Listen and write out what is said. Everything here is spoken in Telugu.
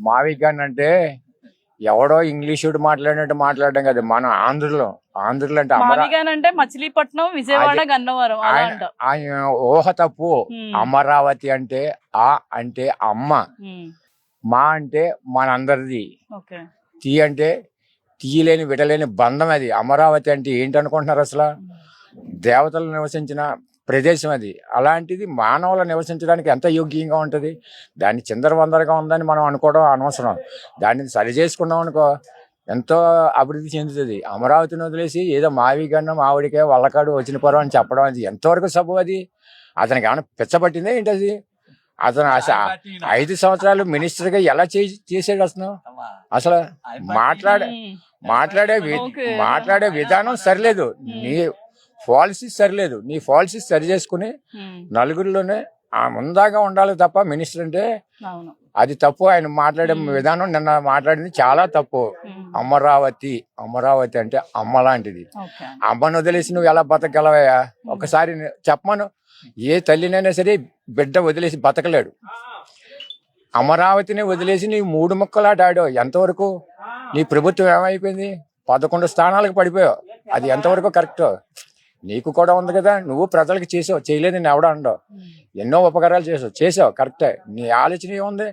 మావిగాన్ అంటే ఎవడో ఇంగ్లీషుడు మాట్లాడినట్టు మాట్లాడడం కదా. మనం ఆంధ్రలో అంటే మావిగాన్ అంటే మచిలీపట్నం, విజయవాడ, గన్నవరం అలా ఆయన అంట. ఆయన ఊహ తప్పు. అమరావతి అంటే ఆ అంటే అమ్మ, మా అంటే మనందరిది, ఓకే. తీ అంటే తీయలేని విడలేని బంధం. అది అమరావతి అంటే ఏంటి అనుకుంటున్నారు అసలు? దేవతలు నివసించిన ప్రదేశం అది. అలాంటిది మానవులు నివసించడానికి ఎంత యోగ్యంగా ఉంటుంది? దాన్ని చిందరవందరగా ఉందని మనం అనుకోవడం అనవసరం. దాన్ని సరి చేసుకున్నాం అనుకో ఎంతో అభివృద్ధి చెందుతుంది. అమరావతిని వదిలేసి ఏదో మావిగన్నం ఆవిడికే వల్లకాడు వచ్చిన పరం అని చెప్పడం అది ఎంతవరకు సబు? అది అతనికి ఏమైనా పిచ్చబట్టిందే ఏంటి అది? అతను 5 సంవత్సరాలు మినిస్టర్గా ఎలా చేసాడు అసలు? అసలు మాట్లాడే విధానం సరిలేదు. నీ పాలసీ సరిలేదు. నీ పాలసీ సరి చేసుకుని నలుగురిలోనే ముందాగా ఉండాలి తప్ప మినిస్టర్ అంటే అది తప్పు. ఆయన మాట్లాడే విధానం నిన్న మాట్లాడింది చాలా తప్పు. అమరావతి అంటే అమ్మ లాంటిది. అమ్మను వదిలేసి నువ్వు ఎలా బతకగలవయ్యా? ఒకసారి చెప్పమను. ఏ తల్లినైనా సరే బిడ్డ వదిలేసి బతకలేడు. అమరావతిని వదిలేసి నీ 3 ముక్కలాట ఆడావు. ఎంతవరకు? నీ ప్రభుత్వం ఏమైపోయింది? 11 స్థానాలకు పడిపోయావు. అది ఎంతవరకు కరెక్ట్? నీకు కూడా ఉంది కదా, నువ్వు ప్రజలకు చేసావు. చేయలేదు నేను ఎవడ అండవు. ఎన్నో ఉపకారాలు చేసావు కరెక్టే. నీ ఆలోచన ఏముంది?